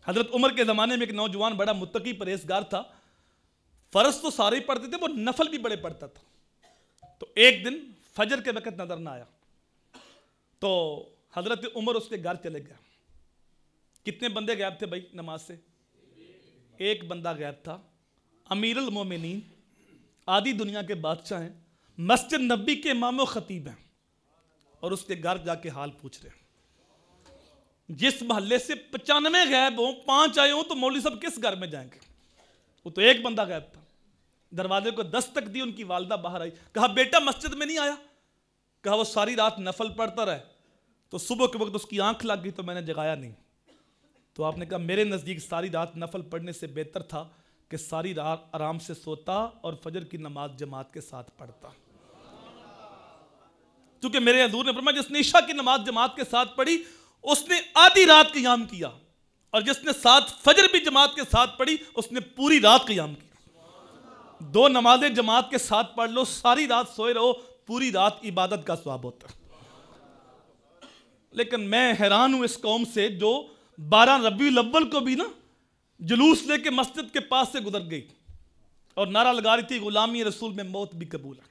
حضرت عمر کے زمانے میں ایک نوجوان بڑا متقی پرہیزگار تھا. فرض تو سارے ہی پڑھتے تھے, وہ نفل بھی بڑے پڑھتا تھا. تو ایک دن فجر کے وقت نظر نہ آیا تو حضرت عمر اس کے گھر چلے گئے. کتنے بندے غائب تھے بھائی نماز سے؟ ایک بندہ غائب تھا. امیر المومنین, آدھی دنیا کے بادشاہ ہیں, مسجد نبی کے امام و خطیب ہیں, اور اس کے گھر جا کے حال پوچھ رہے ہیں. جس محلے سے 95 غائب ہوں, 5 آئے ہوں, تو مولوی صاحب کس گھر میں جائیں گے؟ وہ تو ایک بندہ غائب تھا. دروازے کو دستک دی, ان کی والدہ باہر آئی, کہا بیٹا مسجد میں نہیں آیا؟ کہا وہ ساری رات نفل پڑھتا رہے, تو صبح کے وقت اس کی آنکھ لگ گئی تو میں نے جگایا نہیں. تو آپ نے کہا میرے نزدیک ساری رات نفل پڑھنے سے بہتر تھا کہ ساری رات آرام سے سوتا اور فجر کی نماز جماعت کے ساتھ پڑھتا. کیونکہ میرے حضور نے فرمایا جس نے عشاء کی نماز جماعت کے ساتھ پڑھی اس نے آدھی رات قیام کیا, اور جس نے ساتھ فجر بھی جماعت کے ساتھ پڑھی اس نے پوری رات قیام کیا. 2 نمازیں جماعت کے ساتھ پڑھ لو, ساری رات سوئے رہو, پوری رات عبادت کا ثواب ہوتا ہے. لیکن میں حیران ہوں اس قوم سے جو 12 ربیع الاول کو بھی نا جلوس لے کے مسجد کے پاس سے گزر گئی اور نعرہ لگا رہی تھی غلامی رسول میں موت بھی قبول ہے,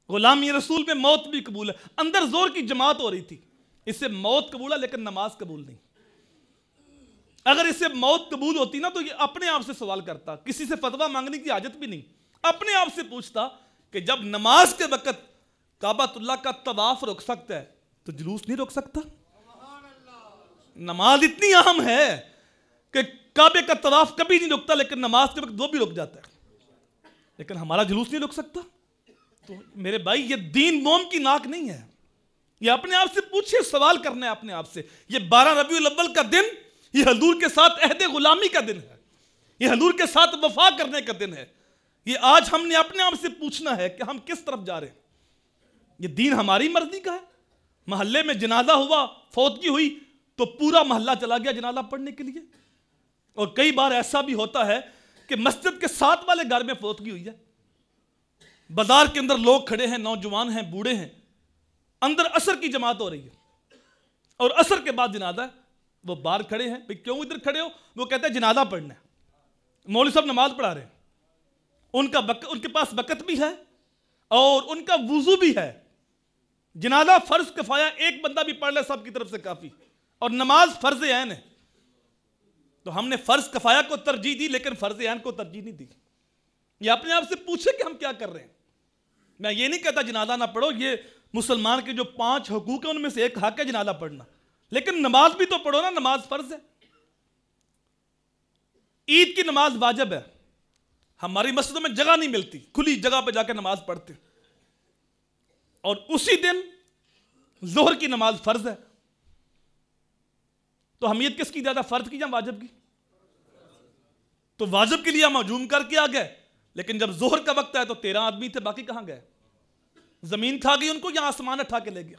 غلامی رسول میں موت بھی قبول ہے. اندر زور کی جماعت ہو رہی تھی, اسے موت قبول ہے لیکن نماز قبول نہیں. اگر اسے موت قبول ہوتی نا تو یہ اپنے آپ سے سوال کرتا, کسی سے فتویٰ مانگنے کی حاجت بھی نہیں, اپنے آپ سے پوچھتا کہ جب نماز کے وقت کعبۃ اللہ کا طواف رک سکتا ہے تو جلوس نہیں روک سکتا؟ نماز اتنی اہم ہے کہ کعبے کا طواف کبھی نہیں رکتا, لیکن نماز کے وقت وہ بھی رک جاتا ہے, لیکن ہمارا جلوس نہیں رک سکتا. تو میرے بھائی یہ دین موم کی ناک نہیں ہے, یہ اپنے آپ سے پوچھے, سوال کرنا ہے اپنے آپ سے. یہ 12 ربیع الاول کا دن یہ حضور کے ساتھ عہد غلامی کا دن ہے, یہ حضور کے ساتھ وفا کرنے کا دن ہے. یہ آج ہم نے اپنے آپ سے پوچھنا ہے کہ ہم کس طرف جا رہے ہیں. یہ دین ہماری مرضی کا ہے؟ محلے میں جنازہ ہوا, فوتگی ہوئی تو پورا محلہ چلا گیا جنازہ پڑھنے کے لیے. اور کئی بار ایسا بھی ہوتا ہے کہ مسجد کے ساتھ والے گھر میں فوتگی ہوئی ہے, بازار کے اندر لوگ کھڑے ہیں, نوجوان ہیں, بوڑھے ہیں, اندر عصر کی جماعت ہو رہی ہے اور عصر کے بعد جنازہ ہے. وہ باہر کھڑے ہیں, بھئی کیوں ادھر کھڑے ہو؟ وہ کہتے ہیں جنازہ پڑھنا ہے. مولوی صاحب نماز پڑھا رہے ہیں, ان کے پاس وقت بھی ہے اور ان کا وضو بھی ہے. جنازہ فرض کفایہ, ایک بندہ بھی پڑھ لے سب کی طرف سے کافی, اور نماز فرض عین ہے. تو ہم نے فرض کفایہ کو ترجیح دی لیکن فرض عین کو ترجیح نہیں دی. یہ اپنے آپ سے پوچھے کہ ہم کیا کر رہے ہیں. میں یہ نہیں کہتا جنازہ نہ پڑھو, یہ مسلمان کے جو 5 حقوق ہیں ان میں سے ایک حق ہے جنازہ پڑھنا, لیکن نماز بھی تو پڑھو نا, نماز فرض ہے. عید کی نماز واجب ہے, ہماری مسجدوں میں جگہ نہیں ملتی, کھلی جگہ پہ جا کے نماز پڑھتے, اور اسی دن ظہر کی نماز فرض ہے. تو اہمیت کس کی زیادہ, فرض کی یا واجب کی؟ تو واجب کے لیے ہم ہجوم کر کے آ گئے, لیکن جب ظہر کا وقت ہے تو 13 آدمی تھے, باقی کہاں گئے؟ زمین کھا گئی ان کو یا آسمان اٹھا کے لے گیا؟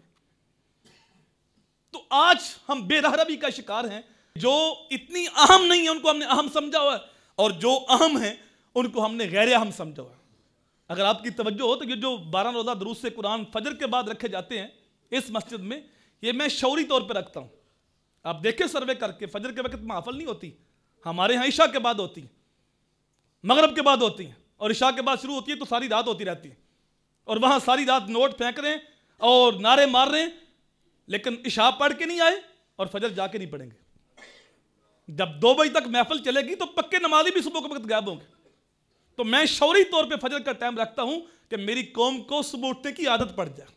تو آج ہم بے راہ روی کا شکار ہیں. جو اتنی اہم نہیں ہیں ان کو ہم نے اہم سمجھا ہوا ہے, اور جو اہم ہیں ان کو ہم نے غیر اہم سمجھا ہوا ہے. اگر آپ کی توجہ ہو تو یہ جو 12 روزہ دروس سے قرآن فجر کے بعد رکھے جاتے ہیں اس مسجد میں, یہ میں شعوری طور پہ رکھتا ہوں. آپ دیکھیں سروے کر کے, فجر کے وقت محفل نہیں ہوتی, ہمارے ہاں عشاء کے بعد ہوتی ہیں, مغرب کے بعد ہوتی ہیں, اور عشاء کے بعد شروع ہوتی ہے تو ساری رات ہوتی رہتی ہے, اور وہاں ساری رات نوٹ پھینک رہے ہیں اور نعرے مار رہے ہیں, لیکن عشاء پڑھ کے نہیں آئے اور فجر جا کے نہیں پڑھیں گے. جب 2 بجے تک محفل چلے گی تو پکے نمازی بھی صبح کے وقت غائب ہوں گے. تو میں شعوری طور پہ فجر کا ٹائم رکھتا ہوں کہ میری قوم کو صبح اٹھنے کی عادت پڑ جائے.